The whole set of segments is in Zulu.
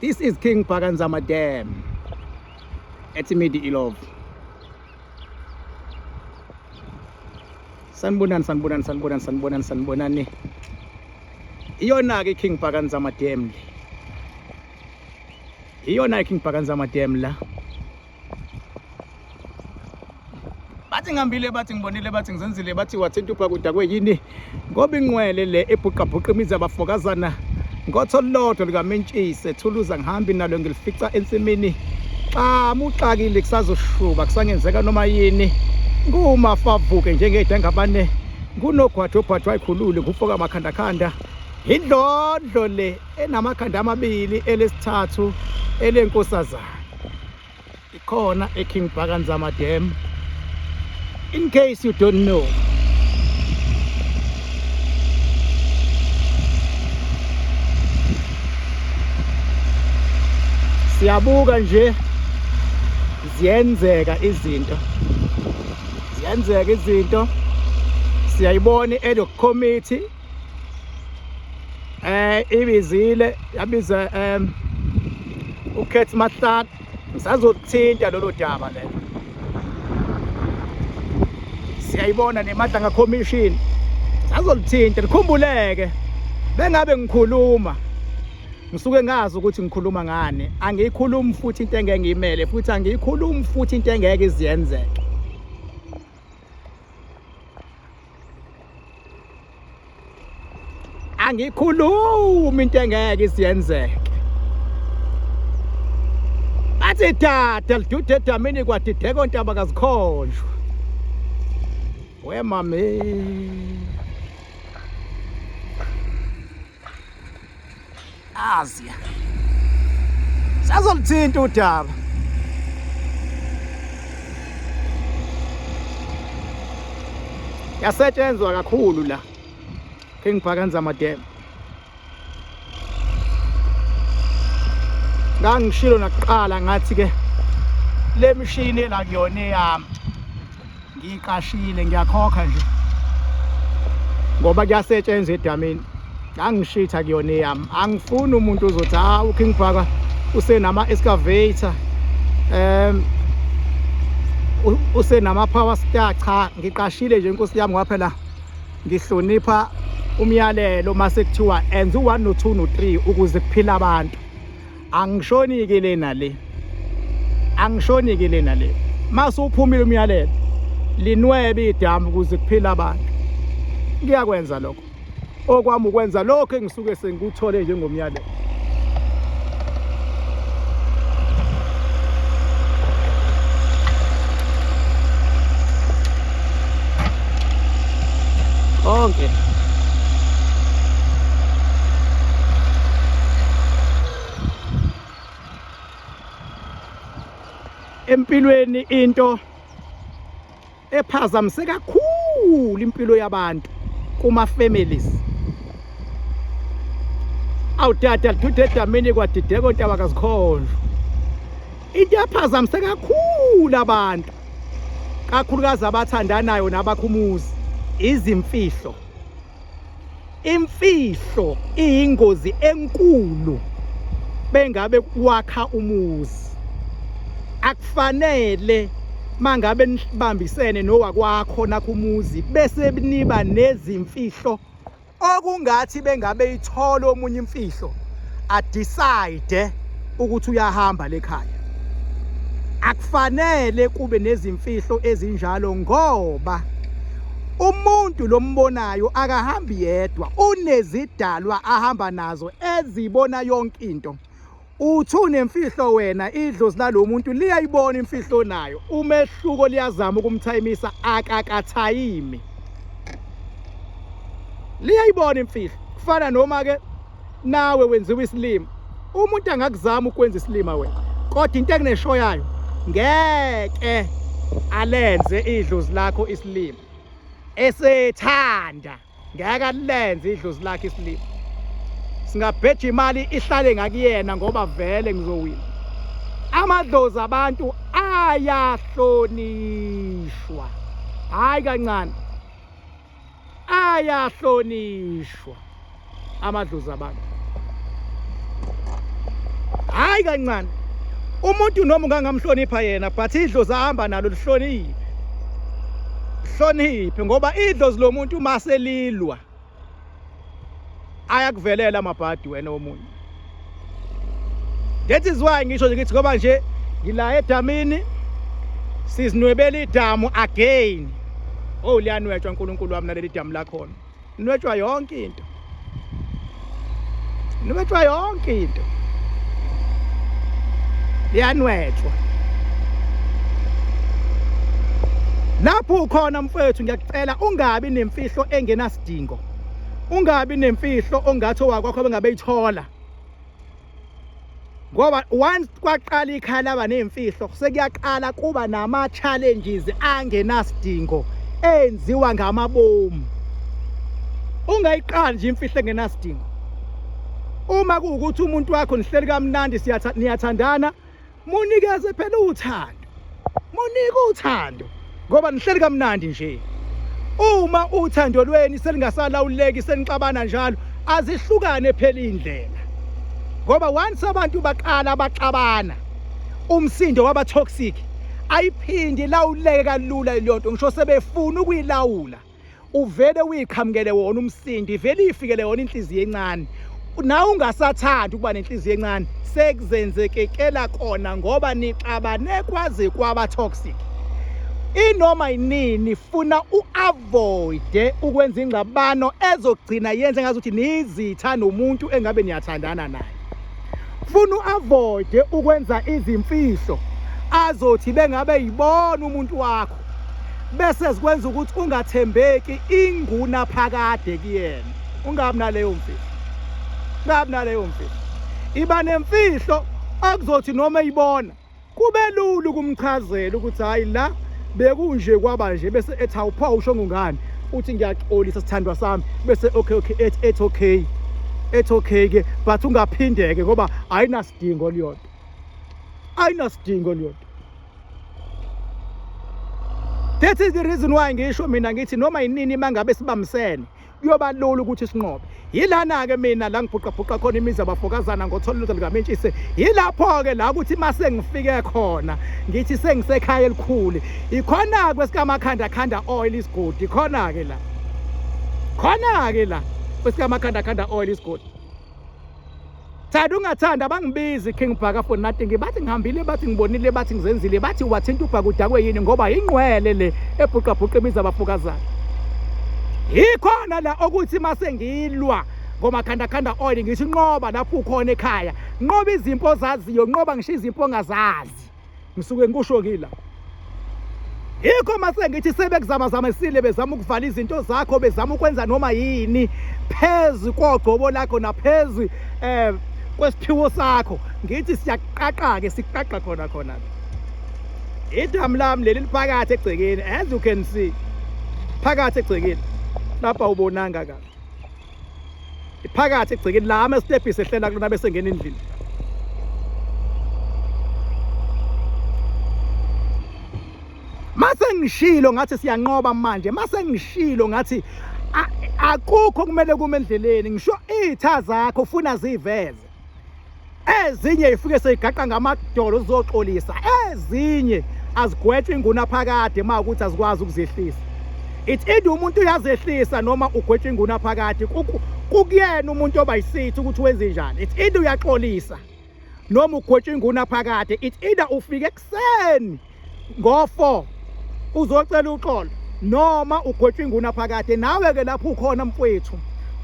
This is King Phakanzama Dam at Midi Ilov. Sanibonani. Iyona ke King Phakanzama Dam. Iyona King Phakanzama Dam la. Bathi ngihambile bathi ngibonile bathi ngizenzile bathi wathenta uphakuda kweyini ngoba ingcwele le ebhuqabhuqa imizi abafokazana ngotholodwa likaMentshisi ethuluza ngihambi nalo ngilifica ensimini xa muxakile kusazoshuba kusangenzeka noma yini ngumafavuke njengedanga abane kunogwatho obhathwa ikhulule ngufoka amakhanda indlondlo le enamakhanda amabili elesithathu elenkosazana ikhona eKing Phakanzama Dam. In case you don't know, siyabuka nje ziyenzeka izinto siyayibona i-ad hoc committee ibizile yabiza uKethi Mahlala ngisazothinta lolo daba lelo. Siyayibona neMadlanga Commission sazolithinta likhumbuleke bengabe ngikhuluma ngisuke ngazi ukuthi ngikhuluma ngani angiyikhulumi futhi into engeke ngiyimele futhi angiyikhulumi futhi into engeke iziyenzeke. Angiyikhulumi into engeke iziyenzeke. Bathi tata lidude edamini kwadideko ntaba kazikhonjwa. We mami Asia sazolithinta udaba yasetshenzwa kakhulu la King Phakanzama Dam. Ngangishilo nakuqala ngathi ke le mshini la kuyona yami ngiqashile ngiyakhokha nje ngoba kuyasetshenzwa edamini ngangishitha kuyona yami angifuni umuntu uzothi uKing Phaka usenama excavator usenama power star. Cha, ngiqashile nje inkosi yami ngoba phela ngihlonipha umyalelo mase kuthiwa enza u1 no2 no3 ukuze kuphila abantu. Angishonike lena le mase uphumile umyalelo linwebe idamu ukuze kuphila abantu. Ngiyakwenza lokho okwami ukwenza lokho engisuke sengikuthole njengomyalelo. Okay. Empilweni into ephazamise kakhulu impilo yabantu kuma families. Awutata lidude edamini kwadideko ntaba kazikhonjwa. Into ephazamise kakhulu abantu kakhulukazi abathandanayo nabakhumuzi izimfihlo. Imfihlo iyingozi enkulu bengabe wakha umuzi. Akufanele mangabe nibambisene nowakwakho nakho umuzi bese niba nezimfihlo okungathi bengabe ithola omunye imfihlo a decide ukuthi uyahamba lekhaya. Akufanele kube nezimfihlo ezinjalo ngoba umuntu lombonayo akahambi yedwa unezidalwa ahamba nazo ezibona yonke into. Uthi unemfihlo wena idlozi nalomuntu liyayibona imfihlo nayo umehluko liyazama ukumthayimisa akakathayimi. Liyayibona imfihlo kufana noma ke nawe wenziwa isilimo umuntu angakuzama ukwenza isilima wena kodwa into ekuneshoyayo ngeke alenze idlozi lakho isilimo esethanda ngeke alenze idlozi lakho isilimo. Singabheja imali ihlale ngakuyena ngoba vele ngizowina. Amadlozi abantu ayahlonishwa hayi kancane ayahlonishwa amadlozi abantu hayi kancane umuntu noma ungangamhlonipha yena but idlozi ahamba nalo lihloniphe ngoba idlozi lomuntu maselilwa ayakuvelela amabhadi wena womuntu. That is why ngisho nje ngithi ngoba nje ngila edamini sizinwebela idamu again. Oh liyanwetshwa uNkulunkulu wami naleli damu lakhona. Nwetshwa yonke into. Nwetshwa yonke into. Liyanwetshwa. Lapho ukhona mfethu ngiyakucela ungabi nemfihlo engenasidingo. Ungabi nemfihlo ongathi owakwakho bengabeyithola. Ngoba once kwaqala ikhala aba nemfihlo sekuyaqala kuba nama challenges angenasidingo enziwa ngamabomu. Ungayiqali nje imfihlo engenasidingo. Uma kuukuthi umuntu wakho nihleli kamnandi niyathandana munikeze phela uthando. Munike uthando ngoba nihleli kamnandi nje. Uma uthando lweni selingasalawuleki senixabana njalo azihlukane phela indlela. Ngoba once abantu baqala baxabana umsindo waba toxic ayiphindi lawuleke kalula leyonto ngisho sebefuna ukuyilawula uvele uyiqhamukele wona umsindo ivele ifikele wona inhliziyo encane nawe ungasathanda ukuba nenhliziyo encane sekuzenzekekela kona ngoba nixabane kwaze kwaba toxic. Inoma inini funa uavoid ukwenza ingxabano ezogcina yenze ngazuthi nizitha nomuntu engabe niyathandana naye. Funa uavoid ukwenza izimfihlo azothi bengabe yibona umuntu wakho bese sikwenza ukuthi ungathembeki inguna phakade kuyena. Ungabi naleyo mfihlo. Ungabi naleyo mfihlo. Iba nemfihlo akuzothi noma eyibona kube lula ukumchazela ukuthi hayi la bekunje kwaba nje bese ethi awupha usho ngani uthi ngiyaxolisa sithandwa sami bese okay it's okay. It's okay ke but ungaphindeke ngoba ayinasidingo liyonto. Ayinasidingo liyonto. That is the reason why ngisho mina ngithi noma inini mangabe sibamsene kuyoba lula ukuthi sinqobe. Yilana ke mina la ngibhuqa khona imizi abafokazana ngothola lutho likaMentshisi. Yilapho ke la ukuthi mase ngifike khona ngithi sengisekhaya elikhulu. Ikhona kwesikaMakhanda oil isigodi khona ke la. Khona ke la kwesikaMakhanda oil isigodi. Thanda ungathanda abangibizi King Bhaka for nothing bathi ngihambile bathi ngibonile bathi ngizenzile bathi wathinta uBhaka udakwe yini ngoba ingqwele le ebhuqa imizi abafokazana. Ikhona la ukuthi mase ngilwa ngoMakhanda oil ngithi nqoba lapho ukhona ekhaya nqoba izimpo zaziyo nqoba ngisho izimpo ongazazi ngisuke ngikusho kila. Yikho mase ngithi sebekuzama esile bezama ukuvala izinto zakho bezama ukwenza noma yini phezi kogcobo lakho naphezi kwesiphiwo sakho ngithi siyaqaqa ke siqaqa khona. Idamu lami leli liphakathi egcekeni as you can see. Phakathi egcekeni lapha ubonanga kahle. Iphakathi egcekeni la ama steps ehlela kulona bese ngena endlini. Mase ngishilo ngathi siyanqoba manje mase ngishilo ngathi akukho kumele kume endleleni ngisho izitha zakho ufuna ziveze. Ezinye ifike seyigaqa ngamadolo uzoxolisa ezinye azigwethe inguna phakade makuthi azikwazi ukuzehlisa. It's either umuntu uyazehlisa noma ugwethe inguna phakade kukuyena umuntu obayisithi ukuthi wenze njani. It's either uyaxolisa noma ugwethe inguna phakade. It's either ufike ekseni ngo4 uzocela uxolo noma ugwethe inguna phakade. Nawe ke lapho ukhona mfowethu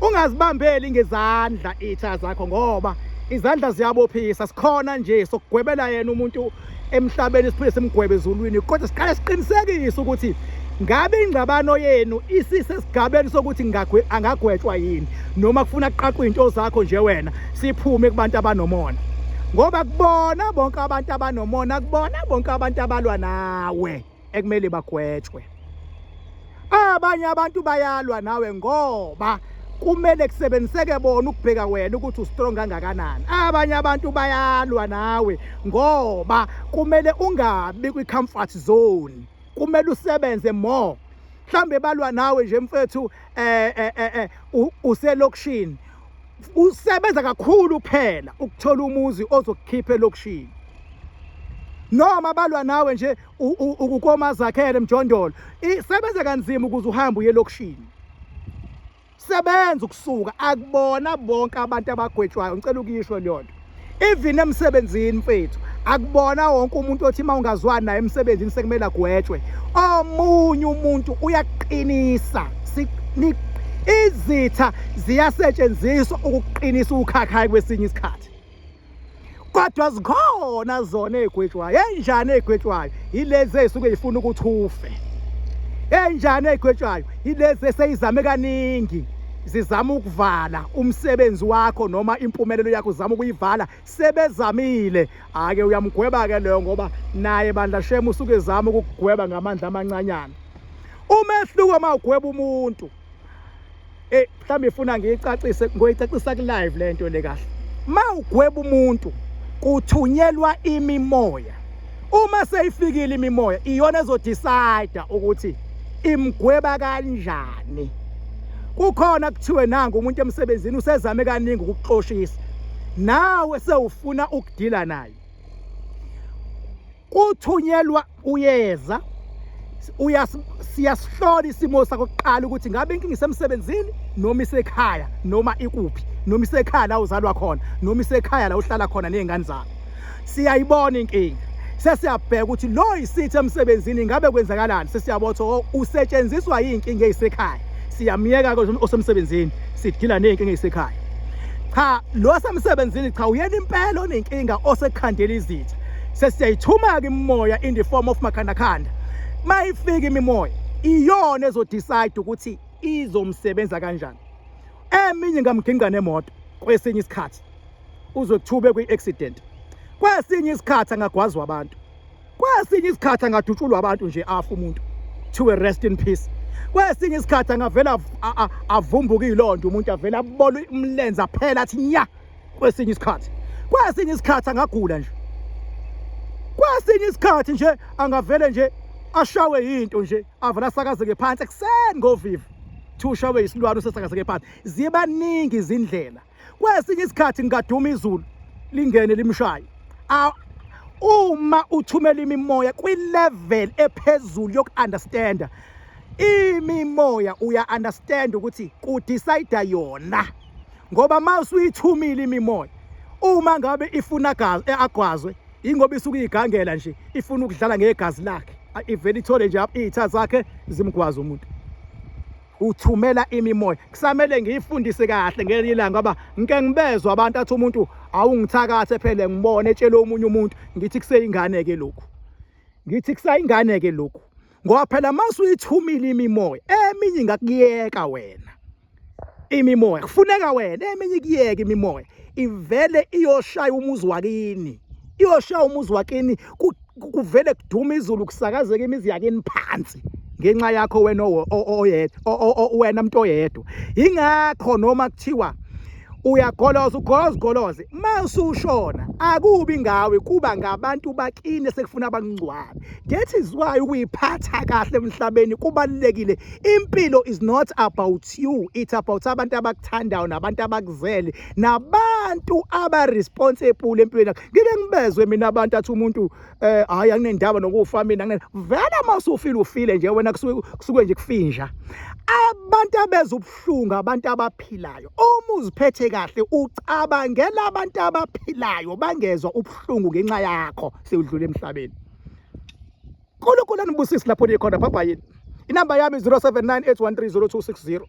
ungazibambeli ngezandla izitha zakho ngoba izandla ziyabophisa sikhona nje sokugwebela yena umuntu emhlabeni siphinde simgwebe ezulwini kodwa siqale siqinisekise ukuthi ngabe ingxabano yenu isisesigabeni sokuthi angagwetshwa yini noma kufuna kuqaqwa into zakho nje wena siphume kubantu abanomona ngoba kubona bonke abantu abanomona kubona bonke abantu abalwa nawe ekumele bagwetshwe. Abanye abantu bayalwa nawe ngoba kumele kusebenziseke bona ukubheka wena ukuthi ustrong kangakanani. Abanye abantu bayalwa nawe ngoba kumele ungabi kwi-comfort zone. Kumele usebenze more. Mhlambe balwa nawe nje mfethu uselokishini. usebenza kakhulu kuphela ukuthola umuzi ozokukhipha elokishini, noma balwa nawe nje ukomazakhele Mjondolo, sebenza kanzima ukuze uhambe uye elokishini. Sebenza ukusuka, akubona bonke abantu abagwetshwayo, ngicela ukuyisho leyo nto. Even emsebenzini mfethu, akubona wonke umuntu othi mawungazwani naye emsebenzini sekumele agwetshwe. Omunye umuntu uyaqinisa. Izitha ziyasetshenziswa ukuqinisa ukhakhayi kwesinye isikhathi. Kodwa zikhona zona ezigwetshwayo. Enjani ezigwetshwayo? Yilezi ezisuke zifuna ukuthi ufe. Enjani ezigwetshwayo? Yilezi eseyizame kaningi. Zizama ukuvala umsebenzi wakho noma impumelelo yakho, uzama ukuyivala, sebezamile. Ake uyamgweba ke leyo, ngoba naye bandla shema usuke ezama ukugweba ngamandla amancanyana. Umehluko mawugweba umuntu, mhlawumbe ifuna ngiyicacise, ngoyicacisa ku live lento le kahle. Mawugweba umuntu kuthunyelwa imimoya. Uma seyifikile imimoya, iyona ezodecide ukuthi imgweba kanjani. Kukhona kuthiwe nanga umuntu emsebenzini usezame kaningi ukukuxoshisa, nawe sewufuna ukudila naye. Kuthunyelwa uyeza, siyasihlola isimo sakho kuqala ukuthi ngabe inkinga isemsebenzini noma isekhaya, noma ikuphi, noma isekhaya la uzalwa khona, noma isekhaya la uhlala khona nezingane zakho. Siyayibona inkinga, sesiyabheka ukuthi lo isithi emsebenzini ngabe kwenzakalani. Sesiyabotha usetshenziswa yinkinga ezisekhaya, siyamyeka osemsebenzini, sidila nenkinga ezisekhaya. Cha, lo semsebenzini cha uyena impela onenkinga osekhandela izitha. Sesiyayithuma ke imimoya in the form of makhandakhanda. Mayifika imimoya, iyona ezodecide ukuthi izomsebenza kanjani. Eminye ngamginqa nemoto, kwesinye isikhathi uzokuthube kwi-accident, kwesinye isikhathi angagwazwa abantu, kwesinye isikhathi angadutshulwa abantu nje afa umuntu, to a rest in peace. Kwesinye isikhathi angavela avumbuka ilonto umuntu, avela abole umlenze aphela athi nya. Kwesinye isikhathi angagula nje, kwesinye isikhathi nje angavele nje ashawe into nje, avela asakazeke phansi ekuseni ngovivi, ushawe isilwane usasakazeke phansi. Ziba ningi izindlela. Kwesinye isikhathi ngaduma izulu lingene limshaye. Uma uthumela imimoya kwi-level ephezulu yoku-understanda, imimoya uya-understand ukuthi kudecide yona. Ngoba uma usuyithumile imimoya, uma ngabe ifuna agwazwe, ingoba isuke igangela nje, ifuna ukudlala ngegazi lakhe, ivele ithole nje izitha zakhe zimgwaza umuntu. Uthumela imimoya. Kusamele ngiyifundise kahle ngelinye ilanga, ngoba ngike ngibezwe abantu athi umuntu awungithakathe phela ngibone etshela omunye umuntu. Ngithi kuseyingane ke lokhu, ngoba phela mase uyithumile imimoya, eminye ingakuyeka wena. Imimoya kufuneka wena eminye ikuyeke imimoya ivele iyoshaya umuzi wakini, kuvele kuduma izulu, kusakazeke imizi yakini phansi ngenxa yakho wena wena muntu oyedwa. Ingakho noma kuthiwa uyagoloza masushona akubi ngawe, kuba ngabantu bakini sekufuna abangcwabe. That is why ukuyiphatha kahle emhlabeni kubalulekile. Impilo is not about you, it's about abantu abakuthandayo, nabantu abakuzele, nabantu aba-responsible empilweni yakho. Ngike ngibezwe mina abantu athi umuntu hayi anginendaba nokufa mina, vele masufile nje wena kusuke nje kufinja. Abantu abeza ubuhlungu, abantu abaphilayo. Uma uziphethe kahle ucabangela abantu abaphilayo bangezwa ubuhlungu ngenxa yakho sewudlule emhlabeni. Nkulunkulu anibusise lapho nikhona. Bye bye. Inamba yami 0798130260.